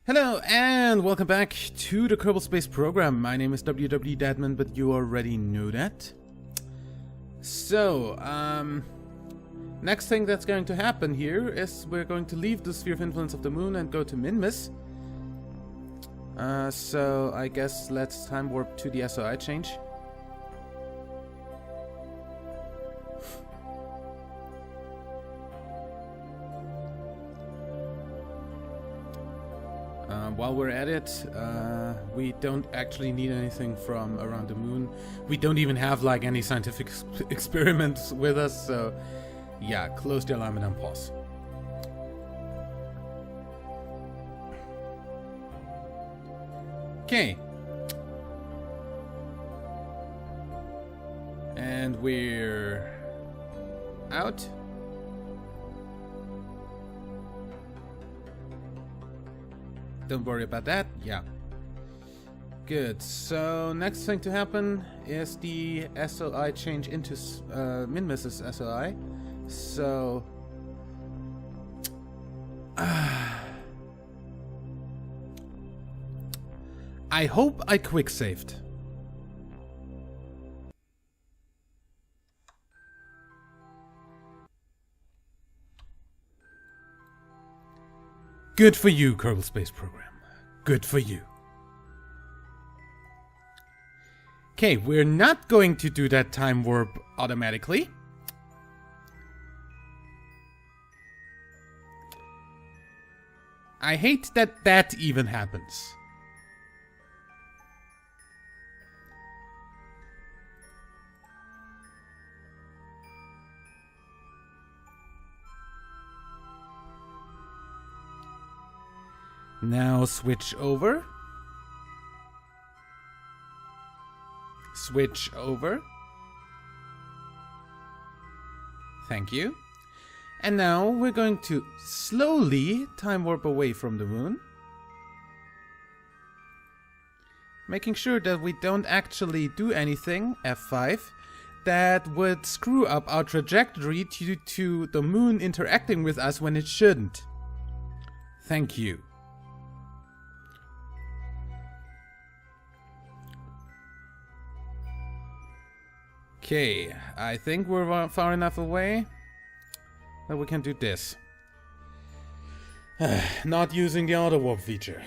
Hello and welcome back to the Kerbal Space program. My name is WWEdeadman, but you already know that. So, next thing that's going to happen here is we're going to leave the sphere of influence of the moon and go to Minmus. So I guess let's time warp to the SOI change. While we're at it, we don't actually need anything from around the moon. We don't even have like any scientific experiments with us, so yeah, close the alignment and pause. Okay. And we're out. Don't worry about that. Yeah. Good. So next thing to happen is the SOI change into Minmus's SOI. So I hope I quick saved. Good for you, Kerbal Space Program. Good for you. Okay, we're not going to do that time warp automatically. I hate that that even happens. Now switch over. Switch over. Thank you. And now we're going to slowly time warp away from the moon. Making sure that we don't actually do anything, F5, that would screw up our trajectory due to the moon interacting with us when it shouldn't. Thank you. Okay, I think we're far enough away that we can do this. Not using the auto warp feature.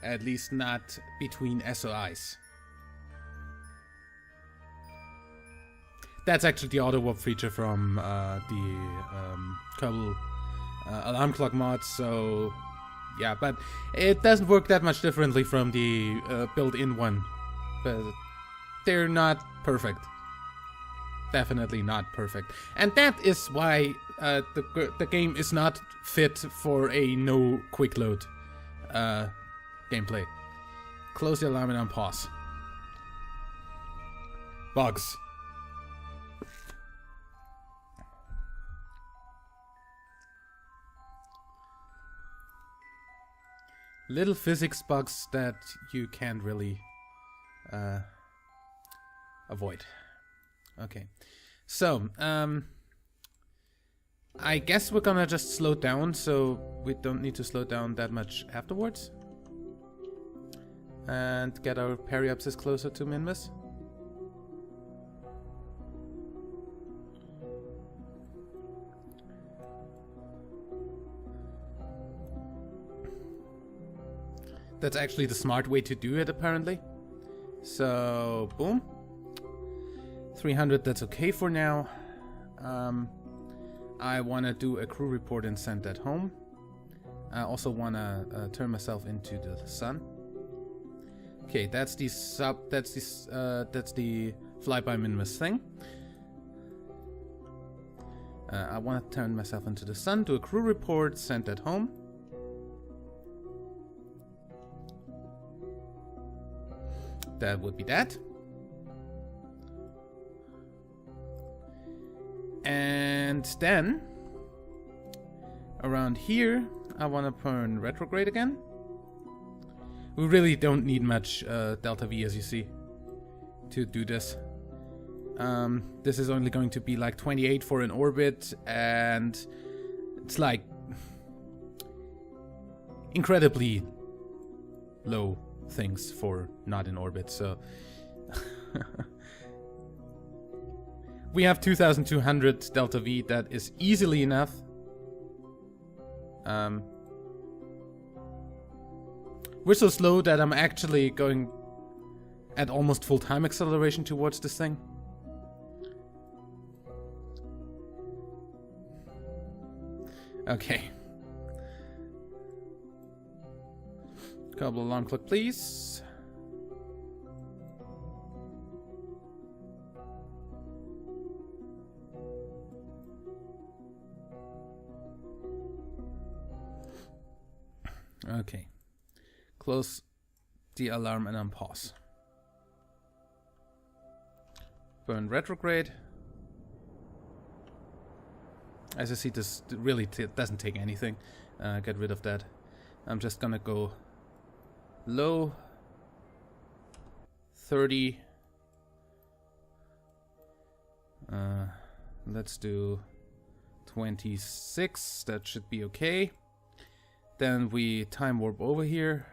At least not between SOIs. That's actually the auto warp feature from the Kerbal alarm clock mod, so yeah, but it doesn't work that much differently from the built-in one. But they're not perfect. Definitely not perfect. And that is why the game is not fit for a no quick load gameplay. Close the alarm and unpause. Bugs. Little physics bugs that you can't really avoid. Okay, so I guess we're gonna just slow down, so we don't need to slow down that much afterwards, and get our periapsis closer to Minmus. That's actually the smart way to do it, apparently. So, boom. 300, that's okay for now. I want to do a crew report and send that home. I also want to turn myself into the sun. Okay, that's the flyby Minmus thing. I want to turn myself into the sun, do a crew report, send that home. That would be that. And then, around here, I want to turn retrograde again. We really don't need much delta V, as you see, to do this. This is only going to be like 28 for an orbit, and it's like incredibly low things for not in orbit, so... We have 2200 delta V, that is easily enough. We're so slow that I'm actually going at almost full time acceleration towards this thing. Okay. Kerbal alarm clock, please. Okay. Close the alarm and unpause. Burn retrograde. As I see, this really doesn't take anything. Get rid of that. I'm just gonna go low. 30. Let's do 26. That should be okay. Then we time warp over here.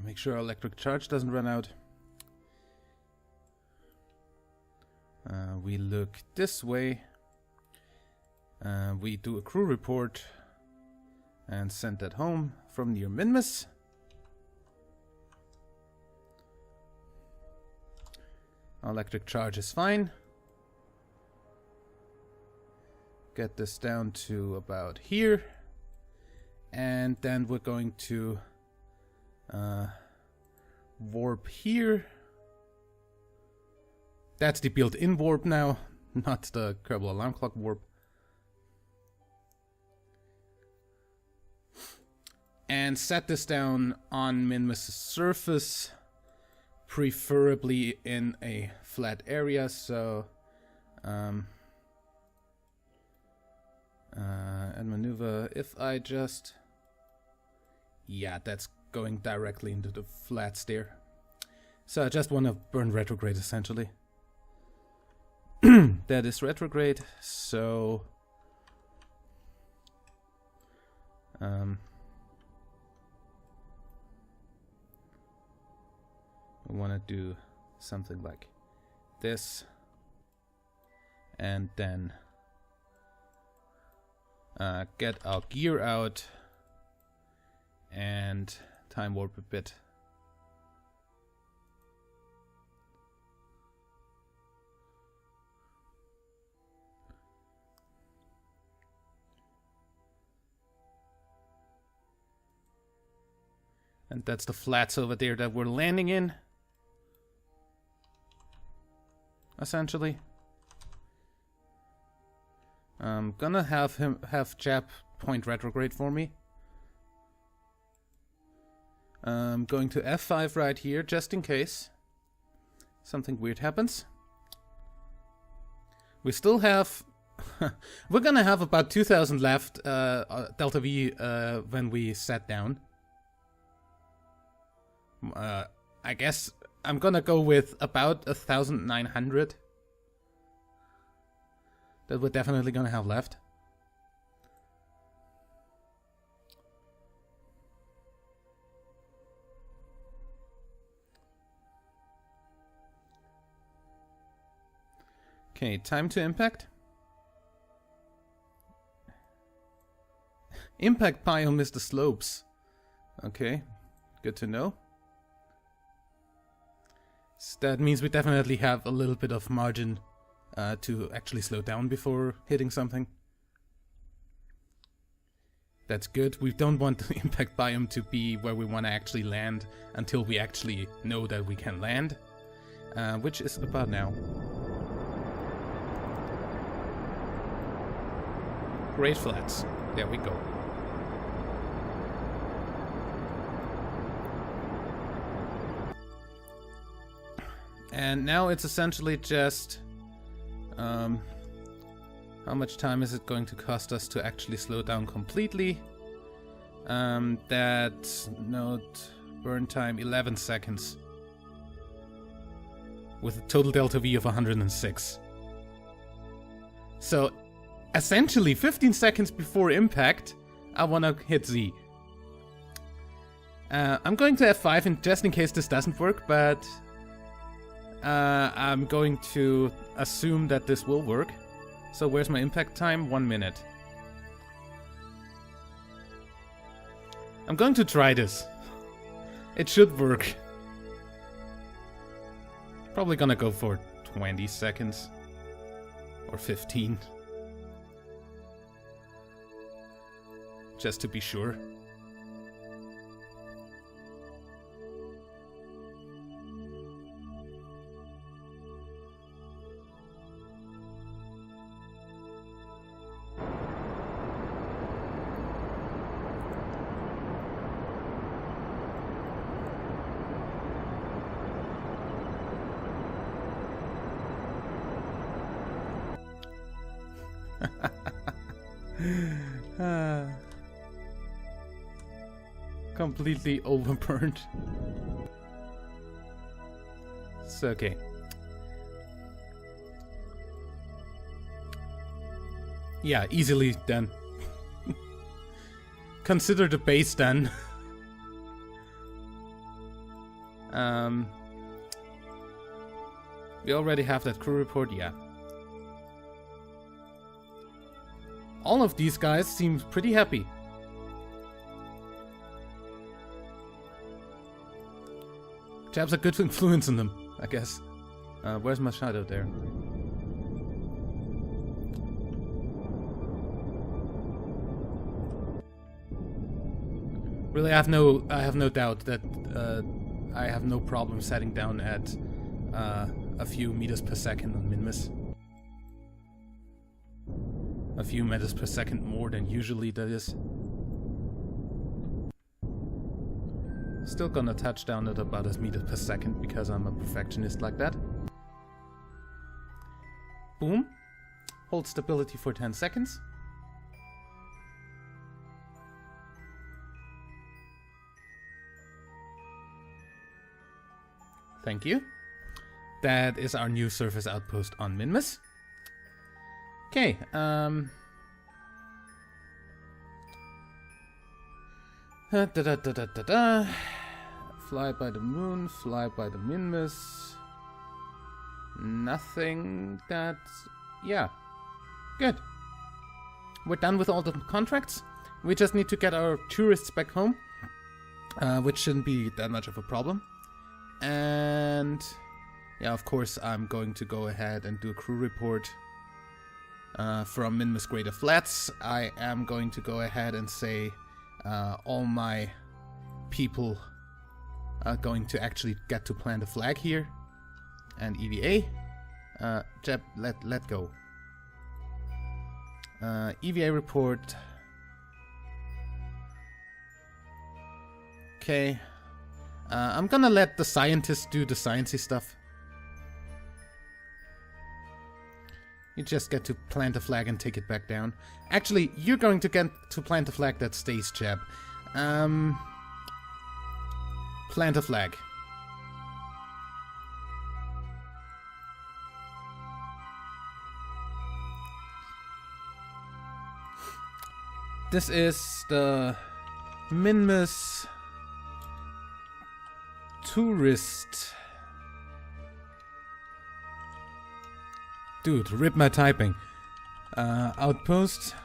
Make sure our electric charge doesn't run out. We look this way. We do a crew report and send that home from near Minmus. Our electric charge is fine. Get this down to about here. And then we're going to warp here. That's the built-in warp now, not the Kerbal alarm clock warp. And set this down on Minmus' surface, preferably in a flat area, so and maneuver, if I just... Yeah, that's going directly into the flats there. So I just want to burn retrograde, essentially. That is retrograde, so... we want to do something like this. And then get our gear out and time warp a bit. And that's the flats over there that we're landing in, essentially. I'm gonna have Jap point retrograde for me. I'm going to F5 right here, just in case something weird happens. We still have... we're gonna have about 2,000 left, Delta V, when we set down. I guess I'm gonna go with about 1,900. That we're definitely gonna have left. Okay, time to impact. Impact biome is the slopes. Okay, good to know. So that means we definitely have a little bit of margin to actually slow down before hitting something. That's good. We don't want the impact biome to be where we want to actually land until we actually know that we can land, which is about now. Great flats. There we go. And now it's essentially just how much time is it going to cost us to actually slow down completely? That note burn time 11 seconds. With a total delta V of 106. So, essentially 15 seconds before impact, I wanna hit Z. I'm going to F5 just in case this doesn't work, but I'm going to assume that this will work. So where's my impact time? 1 minute. I'm going to try this. It should work. Probably gonna go for 20 seconds. Or 15. Just to be sure. Completely overburned. It's okay. Yeah, easily done. Consider the base done. We already have that crew report, yeah. All of these guys seem pretty happy. Jab's a good influence on them, I guess. Where's my shadow there? Really, I have no doubt that I have no problem setting down at a few meters per second on Minmus. A few meters per second more than usually that is. Still gonna touch down at about a meter per second because I'm a perfectionist like that. Boom. Hold stability for 10 seconds. Thank you. That is our new surface outpost on Minmus. Okay, Fly by the moon, fly by the Minmus. Nothing that... Yeah. Good. We're done with all the contracts. We just need to get our tourists back home. Which shouldn't be that much of a problem. And... yeah, of course, I'm going to go ahead and do a crew report. From Minmus Greater Flats. I am going to go ahead and say all my people are going to actually get to plant a flag here. And EVA. Jeb, let go. EVA report. Okay. I'm gonna let the scientists do the sciencey stuff. You just get to plant a flag and take it back down. Actually, you're going to get to plant a flag that stays, Jeb. Plant a flag. This is the Minmus tourist. Dude, rip my typing. Outpost.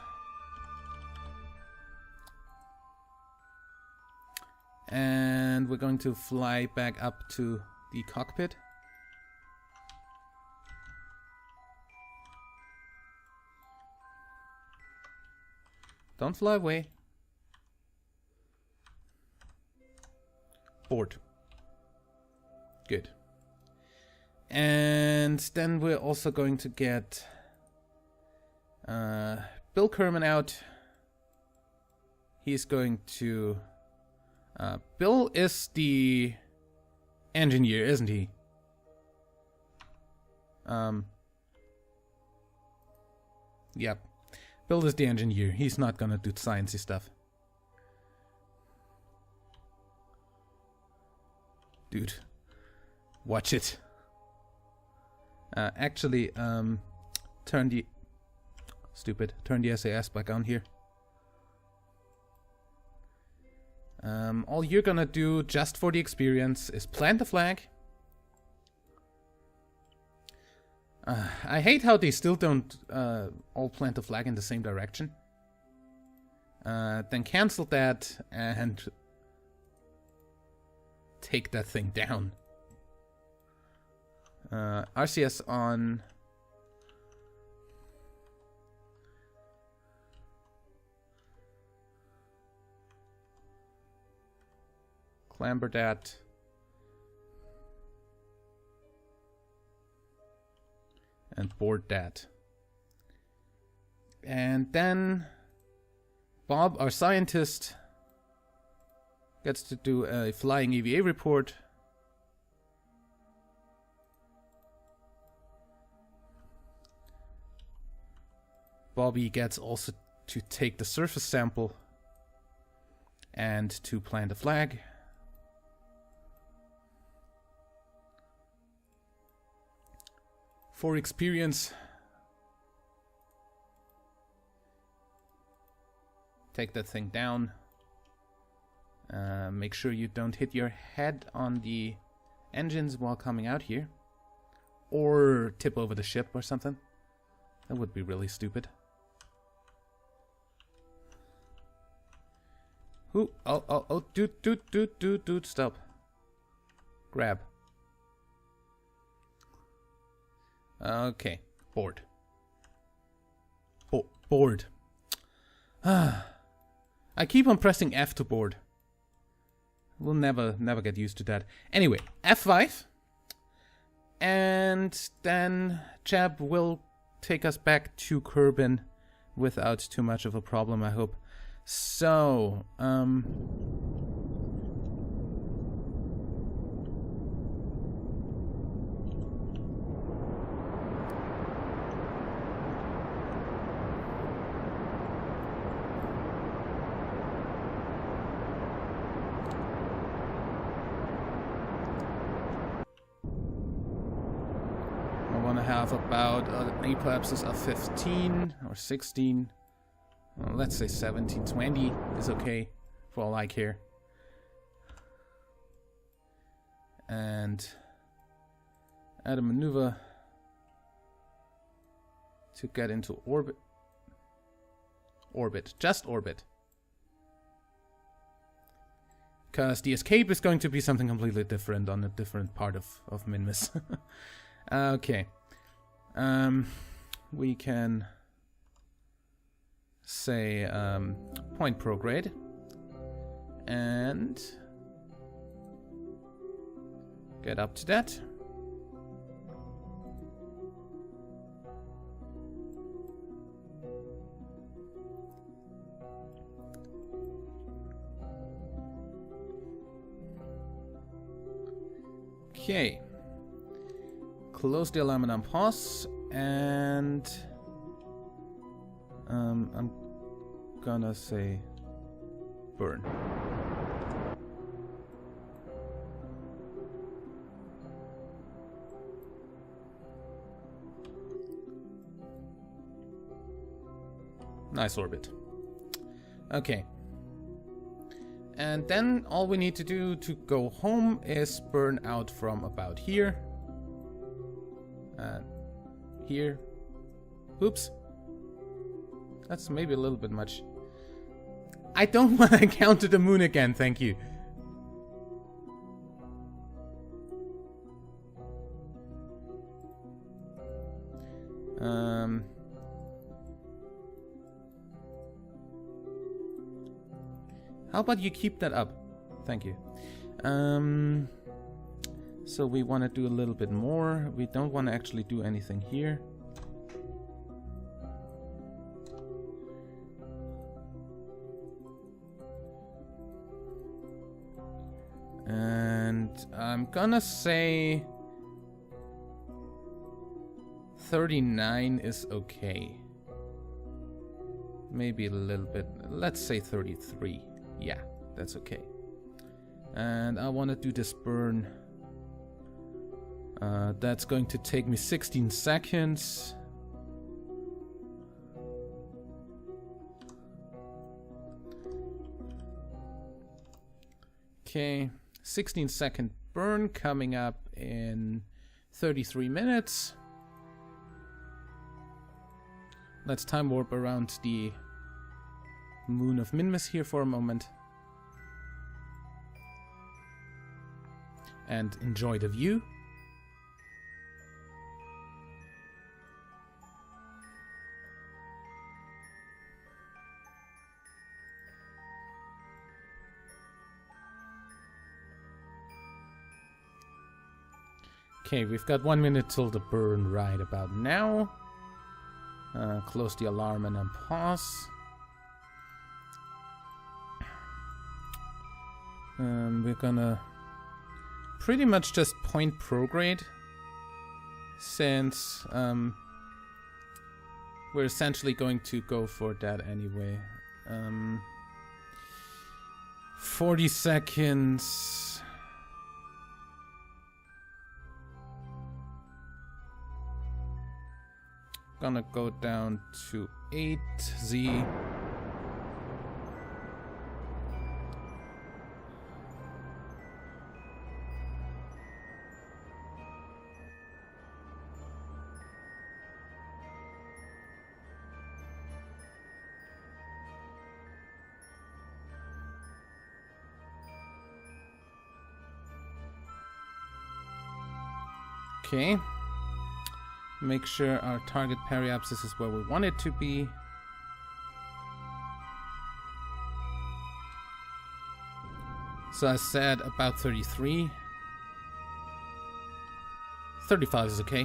And we're going to fly back up to the cockpit. Don't fly away. Board. Good. And then we're also going to get Bill Kerman out. He's going to... Bill is the engineer, isn't he? Yep. Bill is the engineer. He's not gonna do sciencey stuff. Dude. Watch it. Actually, turn the SAS back on here. All you're gonna do, just for the experience, is plant the flag. I hate how they still don't all plant the flag in the same direction. Then cancel that and take that thing down. RCS on. Clamber that. And board that. And then Bob, our scientist, gets to do a flying EVA report. Bobby gets also to take the surface sample and to plant a flag. For experience, take that thing down. Make sure you don't hit your head on the engines while coming out here. Or tip over the ship or something. That would be really stupid. Oh, dude, stop. Grab. Okay, board. Board. I keep on pressing F to board. We'll never get used to that. Anyway, F5. And then Jab will take us back to Kerbin without too much of a problem, I hope. So, have about an apoapsis of 15 or 16. Well, let's say 17, 20 is okay for all I care. And add a maneuver to get into orbit. Just orbit. Because the escape is going to be something completely different on a different part of Minmus. Okay. We can say point prograde and get up to that. Okay. Close the alignment on pause, and I'm gonna say burn. Nice orbit. Okay. And then all we need to do to go home is burn out from about here. Here. Oops. That's maybe a little bit much. I don't want to encounter the moon again, thank you. How about you keep that up? Thank you. So we want to do a little bit more. We don't want to actually do anything here. And I'm gonna say 39 is okay. Maybe a little bit. Let's say 33. Yeah, that's okay. And I want to do this burn That's going to take me 16 seconds. Okay, 16-second burn coming up in 33 minutes. Let's time warp around the moon of Minmus here for a moment. And enjoy the view. Okay, we've got 1 minute till the burn right about now. Close the alarm and then pause. We're gonna pretty much just point prograde, since we're essentially going to go for that anyway. 40 seconds. Gonna go down to 8Z. Okay. Make sure our target periapsis is where we want it to be. So I said about 33. 35 is okay.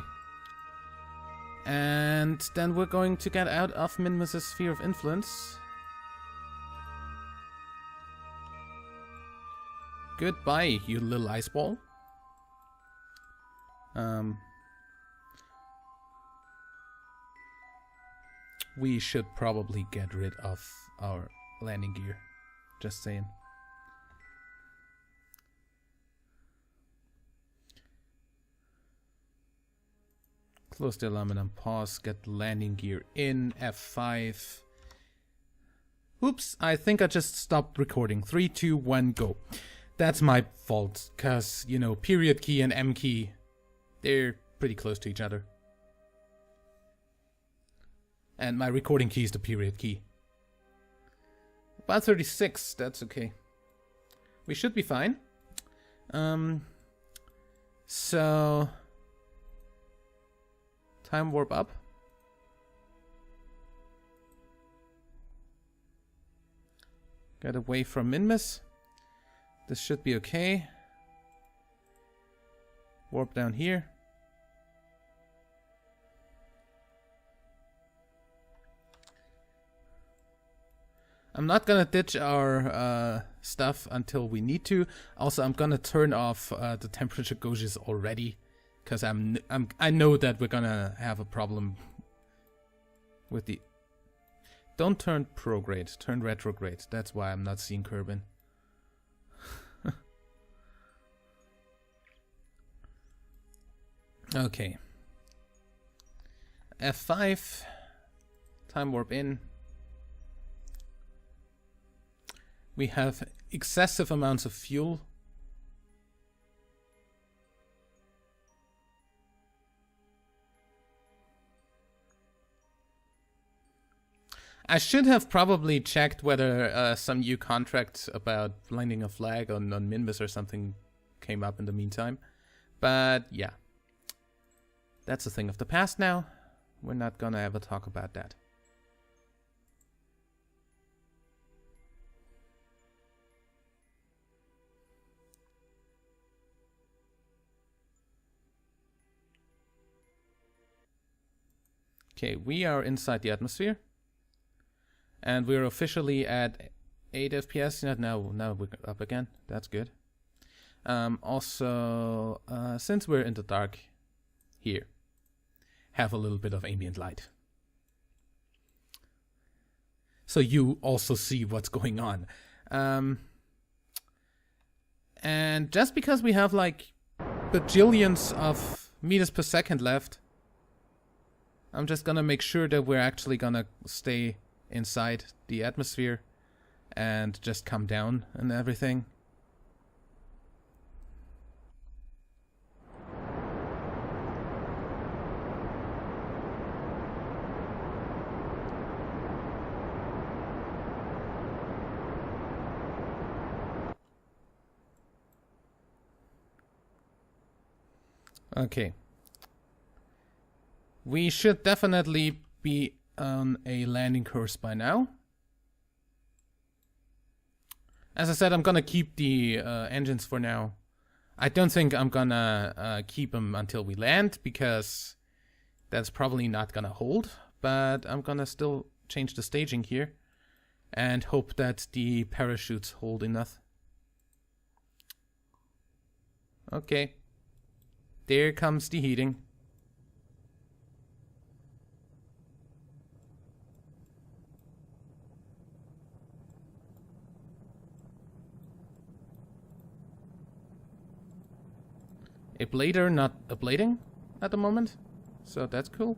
And then we're going to get out of Minmus' sphere of influence. Goodbye, you little ice ball. We should probably get rid of our landing gear. Just saying. Close the alarm and pause. Get the landing gear in. F5. Oops, I think I just stopped recording. 3, 2, 1, go. That's my fault, because, you know, period key and M key, they're pretty close to each other. And my recording key is the period key. About 36, that's okay. We should be fine. So time warp up. Get away from Minmus. This should be okay. Warp down here. I'm not gonna ditch our stuff until we need to. Also, I'm gonna turn off the temperature gauges already, because I know that we're gonna have a problem with the. Don't turn prograde, turn retrograde. That's why I'm not seeing Kerbal. Okay. F5. Time warp in. We have excessive amounts of fuel. I should have probably checked whether some new contract about landing a flag on Minmus or something came up in the meantime. But yeah. That's a thing of the past now. We're not gonna ever talk about that. Okay, we are inside the atmosphere. And we're officially at 8 FPS. Now we're up again. That's good. Also, since we're in the dark here, have a little bit of ambient light. So you also see what's going on. And just because we have like bajillions of meters per second left. I'm just gonna make sure that we're actually gonna stay inside the atmosphere and just come down and everything. Okay. We should definitely be on a landing course by now. As I said, I'm gonna keep the engines for now. I don't think I'm gonna keep them until we land, because that's probably not gonna hold. But I'm gonna still change the staging here and hope that the parachutes hold enough. Okay. There comes the heating. Ablator not ablating at the moment, so that's cool.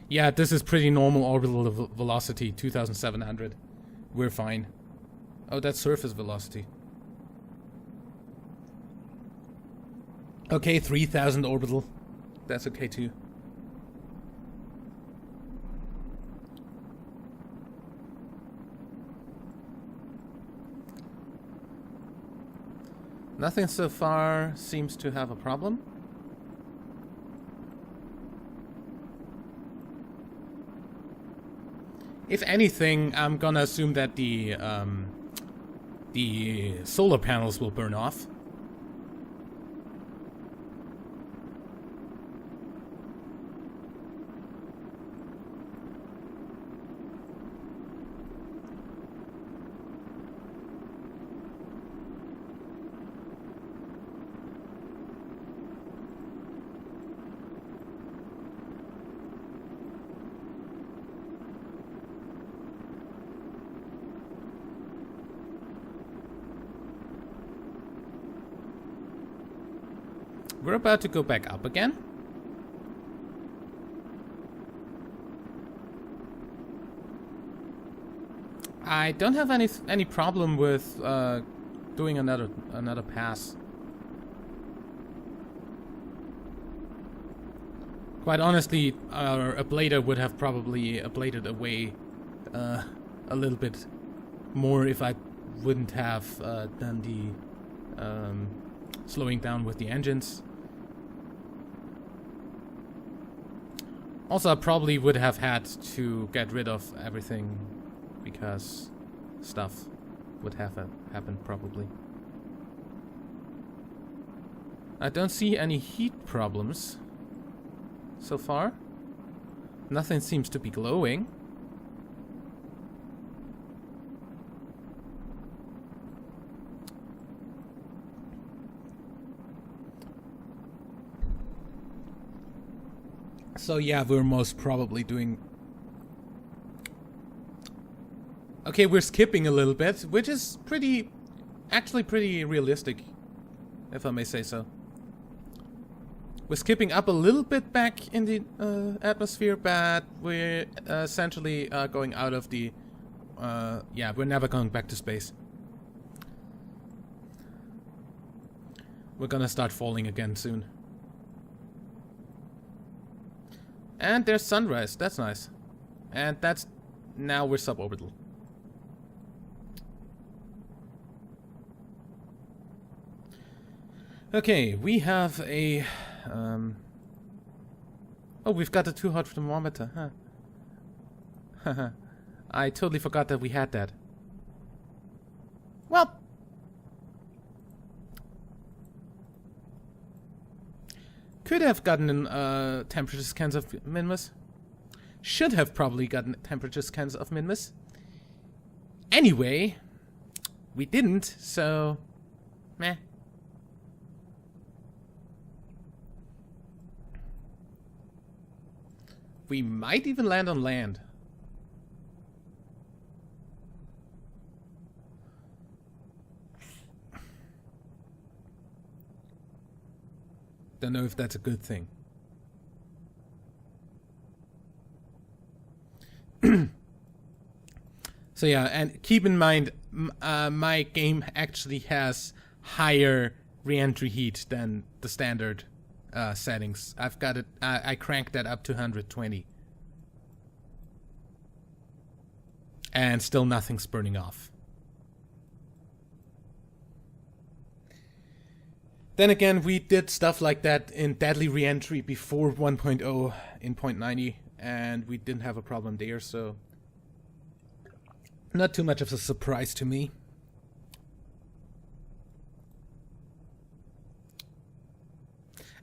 Yeah, this is pretty normal orbital velocity, 2,700. We're fine. Oh, that's surface velocity. Okay, 3,000 orbital. That's okay too. Nothing so far seems to have a problem. If anything, I'm gonna assume that the solar panels will burn off. We're about to go back up again. I don't have any problem with doing another pass. Quite honestly, our ablator would have probably ablated away a little bit more if I wouldn't have done the slowing down with the engines. Also, I probably would have had to get rid of everything because stuff would have happened probably. I don't see any heat problems so far. Nothing seems to be glowing. So yeah, we're most probably doing... Okay, we're skipping a little bit, which is actually pretty realistic, if I may say so. We're skipping up a little bit back in the atmosphere, but we're essentially going out of the... yeah, we're never going back to space. We're gonna start falling again soon. And there's sunrise, that's nice. And that's... now we're suborbital. Okay, we have a... oh, we've got a too hot thermometer, huh? I totally forgot that we had that. Well... could have gotten temperature scans of Minmus. Should have probably gotten temperature scans of Minmus. Anyway, we didn't, so... meh. We might even land on land. Don't know if that's a good thing. So yeah, and keep in mind, my game actually has higher re-entry heat than the standard settings. I've got it. I cranked that up to 120, and still nothing's burning off. Then again, we did stuff like that in Deadly Re-entry before 1.0 in 0.90, and we didn't have a problem there, so not too much of a surprise to me.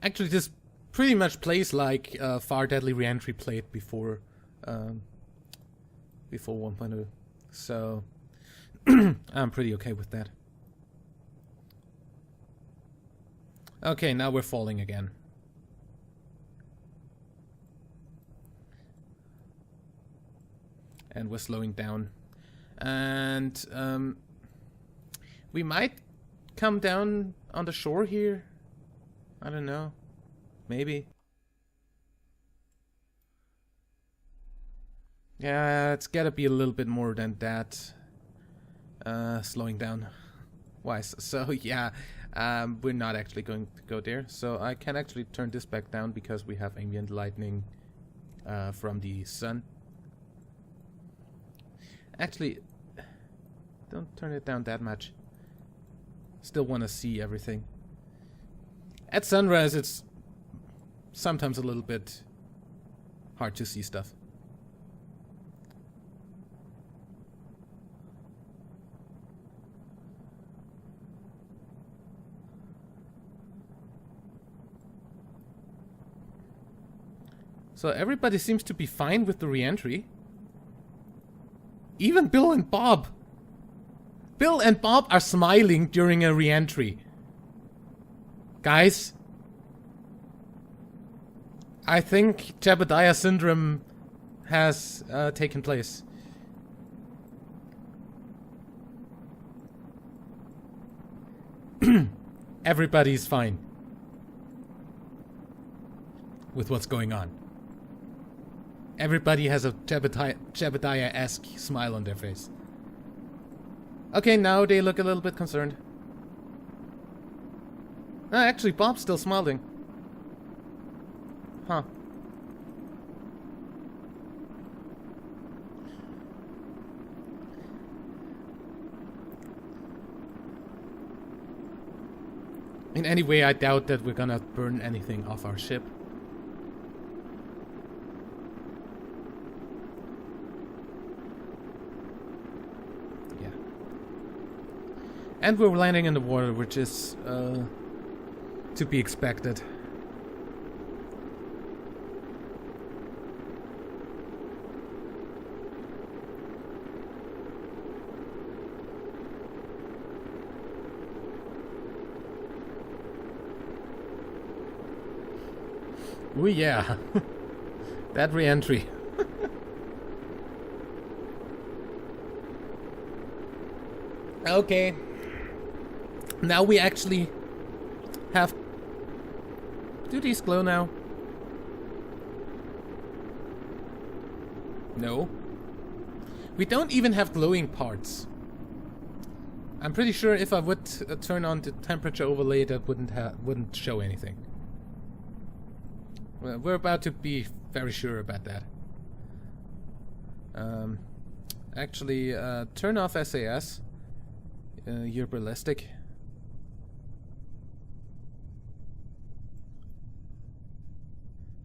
Actually, this pretty much plays like Far Deadly Re-entry played before 1.0, so I'm pretty okay with that. Okay, now we're falling again. And we're slowing down. And we might come down on the shore here. I don't know. Maybe. Yeah, it's gotta be a little bit more than that. Slowing down wise. So yeah, we're not actually going to go there. So I can actually turn this back down because we have ambient lightning from the sun. Actually, don't turn it down that much. Still want to see everything. At sunrise, it's sometimes a little bit hard to see stuff. So everybody seems to be fine with the re-entry. Even Bill and Bob. Bill and Bob are smiling during a re-entry. Guys, I think Jebediah syndrome has taken place. Everybody's fine with what's going on. Everybody has a Jebediah-esque smile on their face. Okay, now they look a little bit concerned. Actually, Bob's still smiling. Huh. In any way, I doubt that we're gonna burn anything off our ship. Yeah. And we're landing in the water, which is to be expected. Oh yeah, that re-entry. Okay, now we actually have... Do these glow now? No. We don't even have glowing parts. I'm pretty sure if I would turn on the temperature overlay, that wouldn't show anything. Well, we're about to be very sure about that. Actually, turn off SAS. You're ballistic.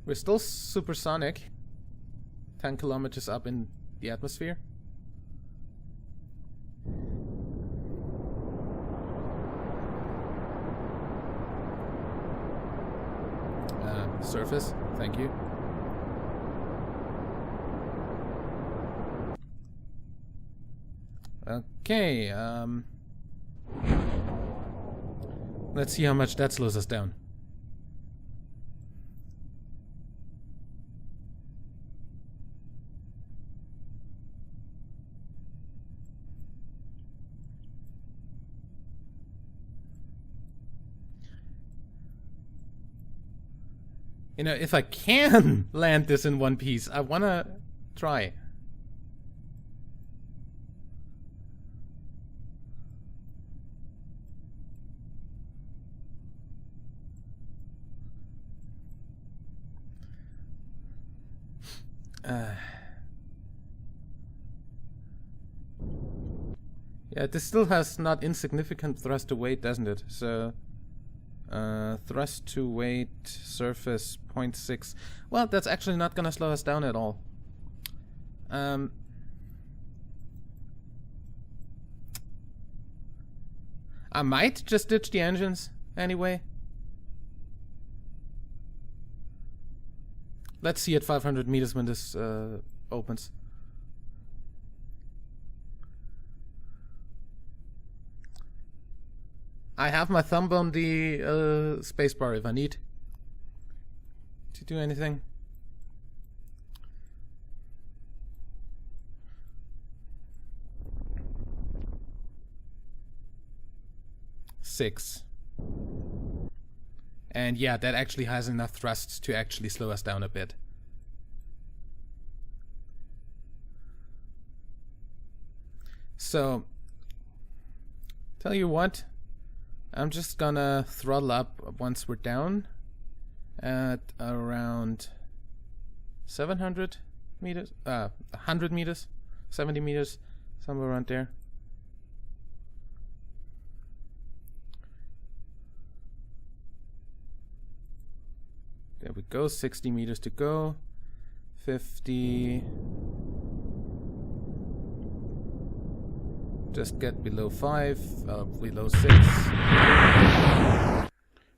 We're still supersonic. 10 kilometers up in the atmosphere. Surface, thank you. Okay, let's see how much that slows us down. You know, if I can land this in one piece, I wanna try. Yeah, this still has not insignificant thrust to weight, doesn't it? So, thrust to weight, surface 0.6. Well, that's actually not gonna slow us down at all. I might just ditch the engines anyway. Let's see at 500 meters when this opens. I have my thumb on the spacebar if I need to do anything. Six. And yeah, that actually has enough thrust to actually slow us down a bit. So, tell you what, I'm just gonna throttle up once we're down at around 700 meters, 100 meters, 70 meters, somewhere around there. There we go, 60 meters to go, 50. Just get below 5, below 6.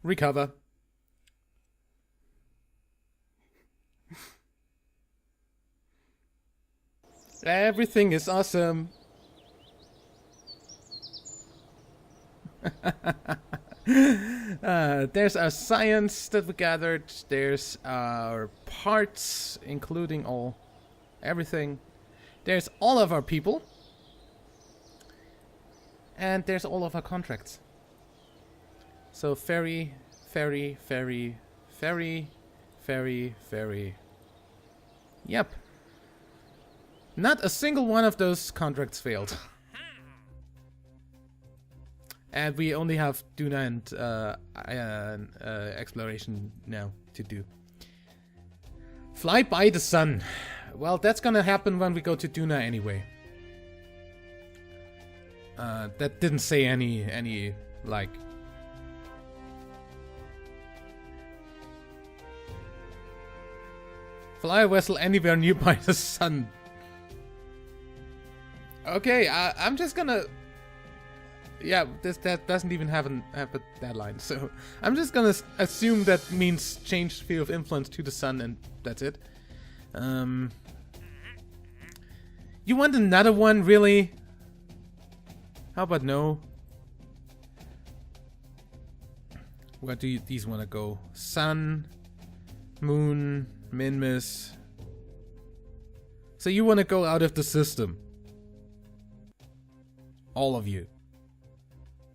Recover. Everything is awesome. There's our science that we gathered. There's our parts, including everything. There's all of our people. And there's all of our contracts. So ferry, ferry, ferry, ferry, ferry, ferry. Yep. Not a single one of those contracts failed. And we only have Duna and exploration now to do. Fly by the sun. Well, that's gonna happen when we go to Duna anyway. That didn't say any like. Fly a vessel anywhere nearby the sun. Okay, I'm just gonna. Yeah, that doesn't even have a deadline, so I'm just gonna assume that means change sphere of influence to the sun, and that's it. You want another one, really? How about no? Where do these want to go? Sun, Moon, Minmus. So you want to go out of the system? All of you.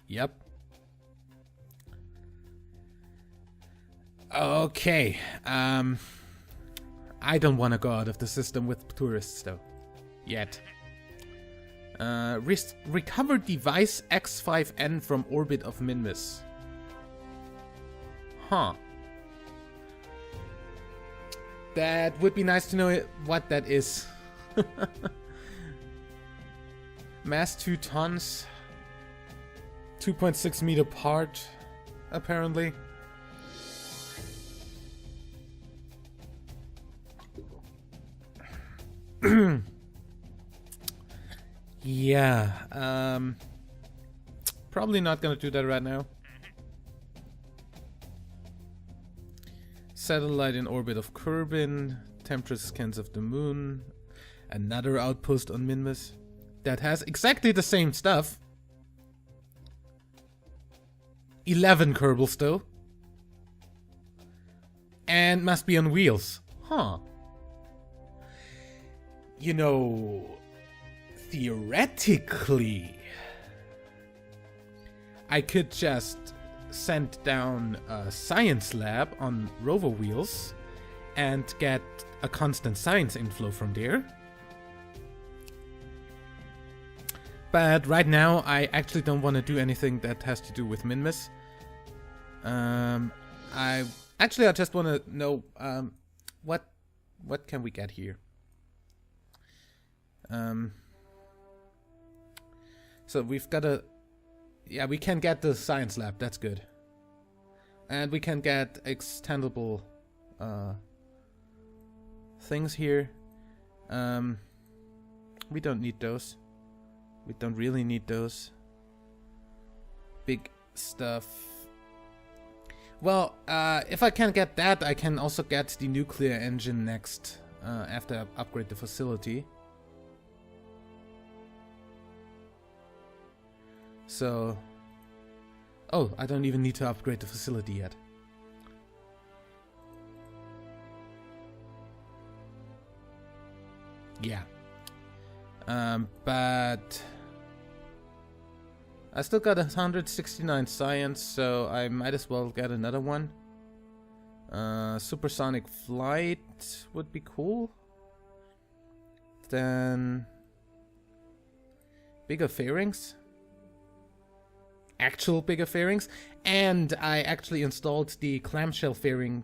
Yep. Okay. I don't want to go out of the system with tourists though. Yet. Recover device X5N from orbit of Minmus. Huh. That would be nice to know what that is. Mass 2 tons. 2.6 meter part, apparently. Yeah, probably not gonna do that right now. Satellite in orbit of Kerbal, temperature scans of the moon, another outpost on Minmus that has exactly the same stuff. 11 Kerbals though. And must be on wheels. Huh. You know, theoretically, I could just send down a science lab on rover wheels and get a constant science inflow from there. But right now, I actually don't want to do anything that has to do with Minmus. I just want to know what can we get here. So we've got we can get the science lab. That's good, and we can get extendable things here. We don't need those. We don't really need those. Big stuff. Well, if I can get that, I can also get the nuclear engine next, after I upgrade the facility. So... Oh, I don't even need to upgrade the facility yet. Yeah. But... I still got 169 science, so I might as well get another one. Supersonic flight would be cool. Then... Bigger fairings. Actual bigger fairings. And I actually installed the clamshell fairing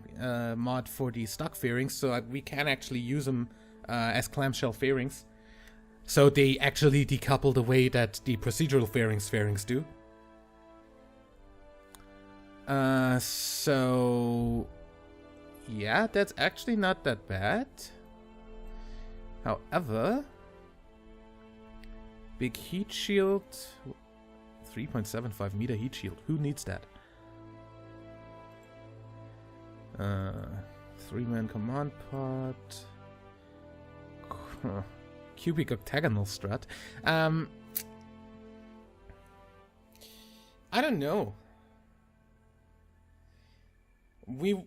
mod for the stock fairings, so we can actually use them as clamshell fairings. So they actually decouple the way that the procedural fairings do. So... Yeah, that's actually not that bad. However... Big heat shield... 3.75 meter heat shield. Who needs that? 3-man command pod... Cubic octagonal strut. I don't know. We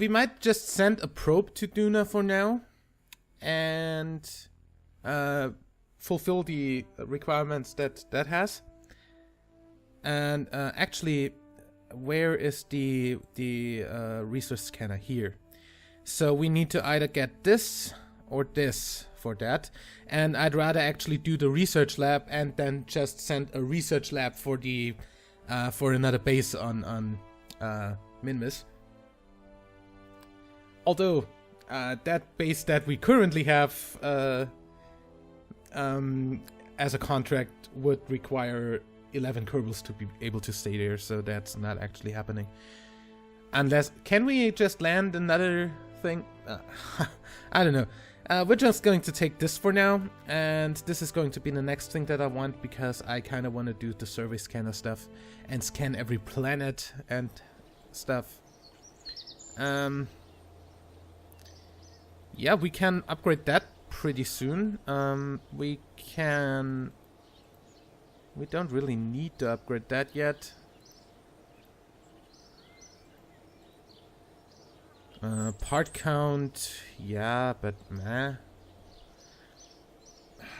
might just send a probe to Duna for now, and fulfill the requirements that has. And actually, where is the resource scanner? Here. So we need to either get this or this for that, and I'd rather actually do the research lab and then just send a research lab for the for another base on Minmus. Although that base that we currently have as a contract would require 11 Kerbals to be able to stay there, so that's not actually happening. Unless, can we just land another thing? I don't know. We're just going to take this for now, and this is going to be the next thing that I want, because I kind of want to do the survey scanner stuff and scan every planet and stuff. Yeah, we can upgrade that pretty soon. We don't really need to upgrade that yet. Part count, yeah, but meh.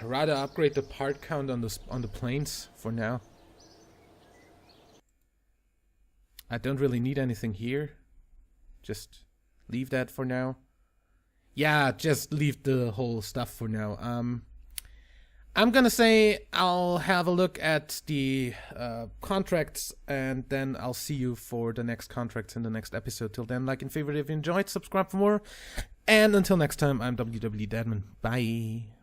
Rather upgrade the part count on the planes for now. I don't really need anything here. Just leave that for now. Yeah, just leave the whole stuff for now. I'm gonna say I'll have a look at the contracts, and then I'll see you for the next contracts in the next episode. Till then, like and favorite if you enjoyed, subscribe for more, and until next time, I'm WWEdeadman. Bye.